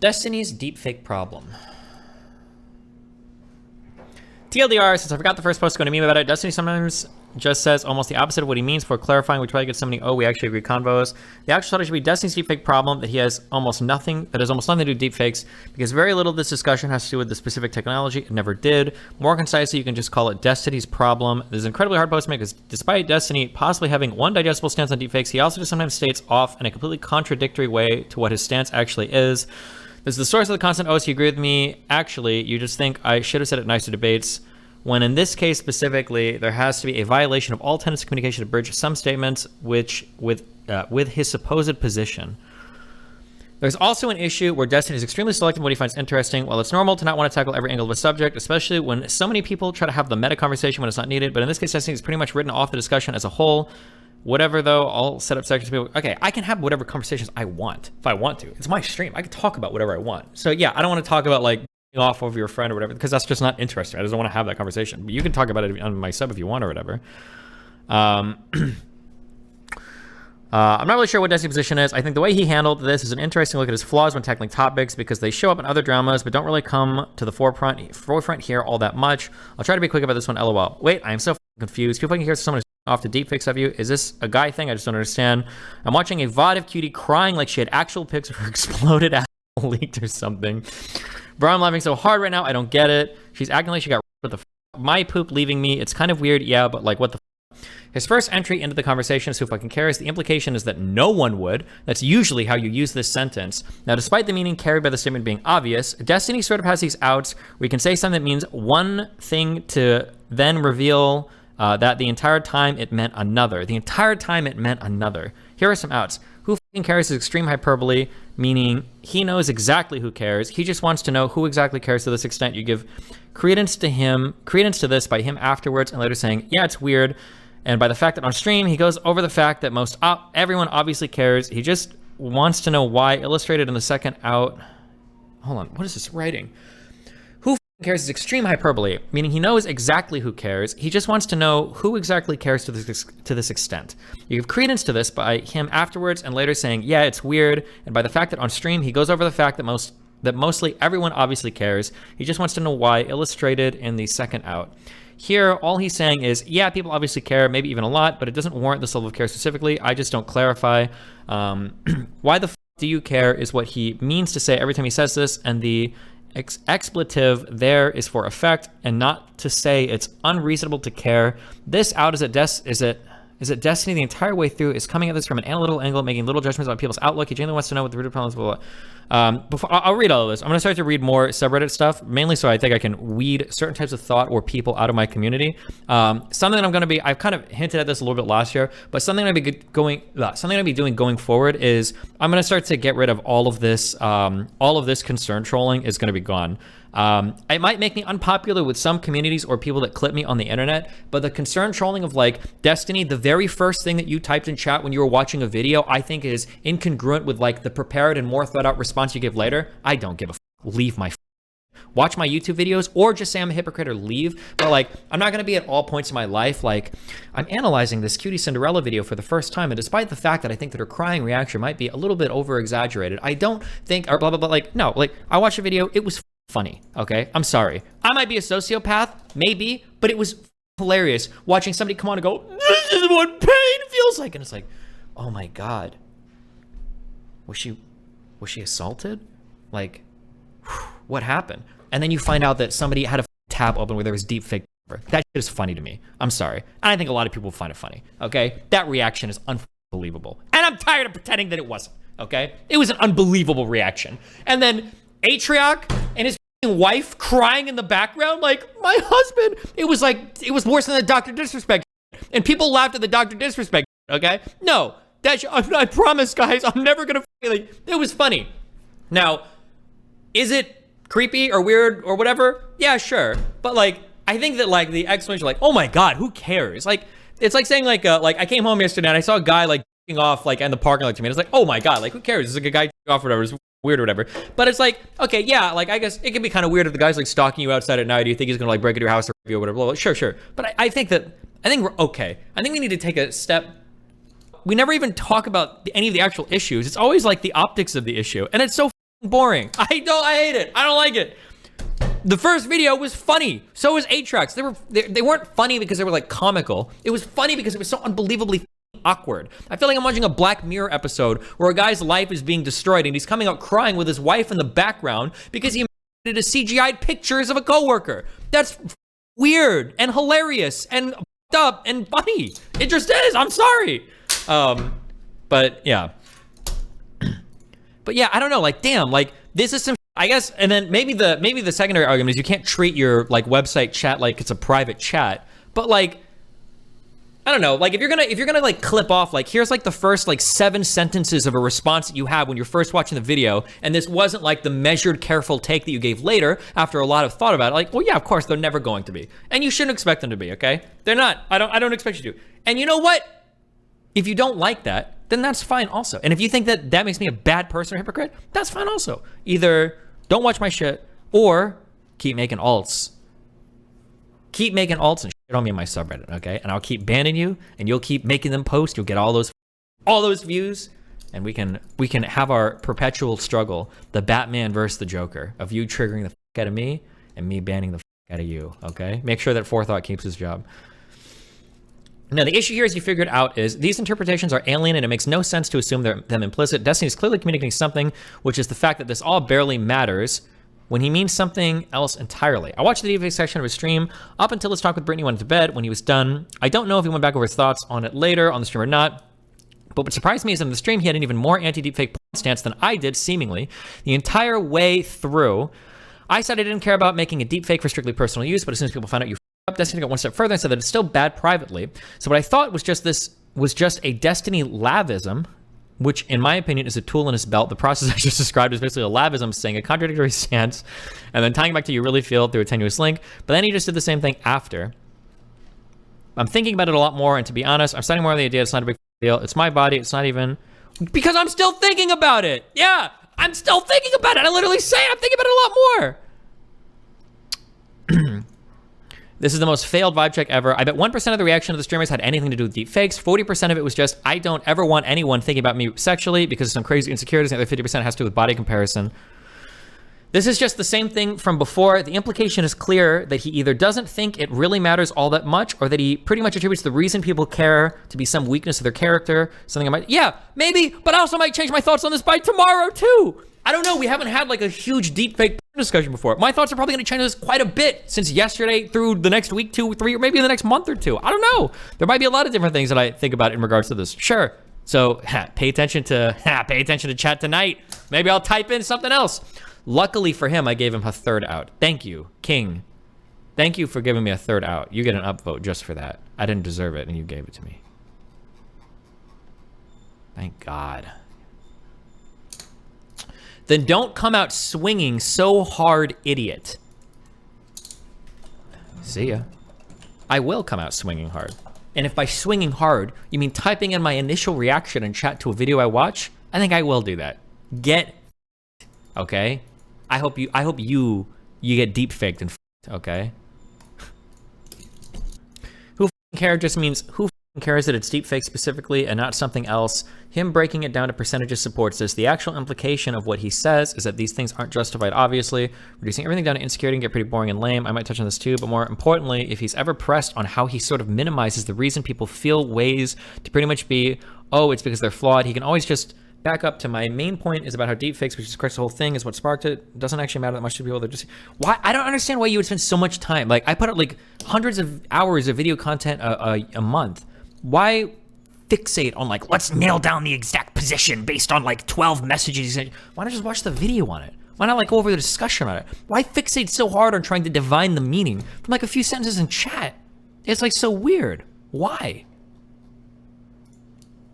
Destiny's deepfake problem. TLDR, since I forgot the first post going to meme about it, Destiny sometimes just says almost the opposite of what he means for clarifying, which probably gets so many, oh, we actually agree convos. The actual title should be Destiny's deepfake problem, that has almost nothing to do with deepfakes, because very little of this discussion has to do with the specific technology. It never did. More concisely, you can just call it Destiny's problem. This is an incredibly hard post to make, because despite Destiny possibly having one digestible stance on deepfakes, he also just sometimes states off in a completely contradictory way to what his stance actually is. This is the source of the constant, oh, so you agree with me? Actually, you just think I should have said it in nicer debates. When in this case specifically, there has to be a violation of all tenets of communication to bridge some statements which with his supposed position. There's also an issue where Destiny is extremely selective in what he finds interesting. While it's normal to not want to tackle every angle of a subject, especially when so many people try to have the meta conversation when it's not needed, but in this case, Destiny is pretty much written off the discussion as a whole. Whatever, though, I'll set up sections. Okay, I can have whatever conversations I want if I want to. It's my stream. I can talk about whatever I want. So yeah, I don't want to talk about like off of your friend or whatever, because that's just not interesting. I just don't want to have that conversation. But you can talk about it on my sub if you want or whatever. I'm not really sure what Destiny's position is. I think the way he handled this is an interesting look at his flaws when tackling topics, because they show up in other dramas but don't really come to the forefront here all that much. I'll try to be quick about this one, lol. Wait, I am so confused. People can hear someone off the deepfakes of you. Is this a guy thing? I just don't understand. I'm watching a VOD of Cutie crying like she had actual pics of her exploded ass leaked or something. Bro, I'm laughing so hard right now. I don't get it. She's acting like she got what the my poop leaving me. It's kind of weird, yeah, but like what the His first entry into the conversation is who fucking cares. The implication is that no one would. That's usually how you use this sentence. Now, despite the meaning carried by the statement being obvious, Destiny sort of has these outs where you can say something that means one thing to then reveal that the entire time it meant another. The entire time it meant another. Here are some outs. Who fucking cares is extreme hyperbole, meaning he knows exactly who cares. He just wants to know who exactly cares to this extent. You give credence to this by him afterwards and later saying, yeah, it's weird. And by the fact that on stream, he goes over the fact that everyone obviously cares. He just wants to know why, illustrated in the second out. Hold on, what is this writing? Who cares is extreme hyperbole, meaning he knows exactly who cares. He just wants to know who exactly cares to this extent. You give credence to this by him afterwards and later saying, yeah, it's weird. And by the fact that on stream, he goes over the fact that mostly everyone obviously cares. He just wants to know why, illustrated in the second out. Here, all he's saying is, yeah, people obviously care, maybe even a lot, but it doesn't warrant this level of care specifically. I just don't clarify. Why the f do you care is what he means to say every time he says this, and the expletive there is for effect and not to say it's unreasonable to care. This out is at Destiny the entire way through is coming at this from an analytical angle, making little judgments on people's outlook. He genuinely wants to know what the root of problems, blah, blah, blah. Before I'll read all of this. I'm going to start to read more subreddit stuff, mainly so I think I can weed certain types of thought or people out of my community. Something that I'm going to be, I've kind of hinted at this a little bit last year, but something I'll be doing going forward is I'm going to start to get rid of all of this concern trolling is going to be gone. It might make me unpopular with some communities or people that clip me on the internet, but the concern trolling of like Destiny, the very first thing that you typed in chat when you were watching a video, I think is incongruent with like the prepared and more thought out response you give later. I don't give a leave my watch my YouTube videos or just say I'm a hypocrite or leave. But like, I'm not going to be at all points in my life like I'm analyzing this Cutie Cinderella video for the first time, and despite the fact that I think that her crying reaction might be a little bit over exaggerated, I don't think, or blah blah blah, like no, like I watched a video, it was funny, okay? I'm sorry. I might be a sociopath, maybe, but it was hilarious watching somebody come on and go, this is what pain feels like. And it's like, oh my God. Was she assaulted? Like, what happened? And then you find out that somebody had a tab open where there was deep fake. That shit is funny to me. I'm sorry. And I think a lot of people find it funny, okay? That reaction is unbelievable. And I'm tired of pretending that it wasn't, okay? It was an unbelievable reaction. And then Atrioc and his wife crying in the background like, my husband. It was like, it was worse than the Dr. Disrespect. And people laughed at the Dr. Disrespect, okay? No, I promise, guys, I'm never gonna, like, it was funny. Now, is it creepy or weird or whatever? Yeah, sure. But like, I think that like the explanation, like, oh my God, who cares? Like, it's like saying like I came home yesterday and I saw a guy like off like in the parking lot to me. And it's like, oh my God, like who cares? It's like a guy off or whatever. It's weird or whatever. But it's like, okay, yeah, like I guess it can be kind of weird if the guy's like stalking you outside at night. Do you think he's gonna like break into your house or whatever? Blah, blah. Sure. But I think we're okay. I think we need to take a step. We never even talk about any of the actual issues. It's always like the optics of the issue. And it's so boring. I hate it. I don't like it. The first video was funny. So was 8-Tracks. They weren't funny because they were like comical. It was funny because it was so unbelievably awkward. I feel like I'm watching a Black Mirror episode where a guy's life is being destroyed and he's coming out crying with his wife in the background because he did a CGI'd pictures of a coworker. That's weird and hilarious and f***ed up and funny. It just is. I'm sorry. But yeah. But yeah, I don't know. Like, damn. Like, this is some. I guess, and then maybe the secondary argument is you can't treat your like website chat like it's a private chat. But like, I don't know, like if you're gonna like clip off, like here's like the first like 7 sentences of a response that you have when you're first watching the video, and this wasn't like the measured, careful take that you gave later after a lot of thought about it. Like, well, yeah, of course they're never going to be, and you shouldn't expect them to be. Okay, they're not. I don't expect you to. And you know what? If you don't like that, then that's fine also. And if you think that that makes me a bad person or hypocrite, that's fine also. Either don't watch my shit or keep making alts. Keep making alts and shit on me in my subreddit, okay? And I'll keep banning you, and you'll keep making them post. You'll get all those views, and we can have our perpetual struggle, the Batman versus the Joker, of you triggering the fuck out of me and me banning the fuck out of you, okay? Make sure that Forethought keeps his job. Now, the issue here, as you figured out, is these interpretations are alien and it makes no sense to assume them implicit. Destiny is clearly communicating something, which is the fact that this all barely matters when he means something else entirely. I watched the deepfake section of his stream up until his talk with Brittany went to bed. When he was done, I don't know if he went back over his thoughts on it later on the stream or not, but what surprised me is that in the stream, he had an even more anti-deepfake stance than I did, seemingly, the entire way through. I said I didn't care about making a deepfake for strictly personal use, but as soon as people found out you up, Destiny got one step further and said that it's still bad privately. So what I thought was just a Destiny lavism, which in my opinion is a tool in his belt. The process I just described is basically a lavism, saying a contradictory stance and then tying back to you really feel through a tenuous link. But then he just did the same thing after. I'm thinking about it a lot more, and to be honest, I'm starting more on the idea it's not a big deal. It's my body. It's not even because I'm still thinking about it. Yeah, I'm still thinking about it. I literally say I'm thinking about it a lot more. This is the most failed vibe check ever. I bet 1% of the reaction of the streamers had anything to do with deepfakes. 40% of it was just, I don't ever want anyone thinking about me sexually because of some crazy insecurities. And the other 50% has to do with body comparison. This is just the same thing from before. The implication is clear that he either doesn't think it really matters all that much, or that he pretty much attributes the reason people care to be some weakness of their character. Something I might, yeah, maybe, but I also might change my thoughts on this by tomorrow too. I don't know. We haven't had like a huge deepfake discussion before. My thoughts are probably going to change this quite a bit since yesterday through the next week, 2, 3, or maybe the next month or 2. I don't know. There might be a lot of different things that I think about in regards to this. Sure. So pay attention to chat tonight. Maybe I'll type in something else. Luckily for him, I gave him a 3rd out. Thank you, King. Thank you for giving me a 3rd out. You get an upvote just for that. I didn't deserve it, and you gave it to me. Thank God. Then don't come out swinging so hard, idiot. See ya. I will come out swinging hard. And if by swinging hard, you mean typing in my initial reaction in chat to a video I watch, I think I will do that. Get okay? I hope you get deep faked and okay? Who cares just means who cares that it's deepfake specifically and not something else. Him breaking it down to percentages supports this. The actual implication of what he says is that these things aren't justified, obviously. Reducing everything down to insecurity can get pretty boring and lame. I might touch on this too, but more importantly, if he's ever pressed on how he sort of minimizes the reason people feel ways to pretty much be, oh, it's because they're flawed, he can always just back up to my main point is about how deepfakes, which is correct the whole thing, is what sparked it. It doesn't actually matter that much to people. They're just why I don't understand why you would spend so much time. Like I put up like hundreds of hours of video content a month. Why fixate on like, let's nail down the exact position based on like 12 messages? Why not just watch the video on it? Why not like go over the discussion on it? Why fixate so hard on trying to divine the meaning from like a few sentences in chat? It's like so weird. Why?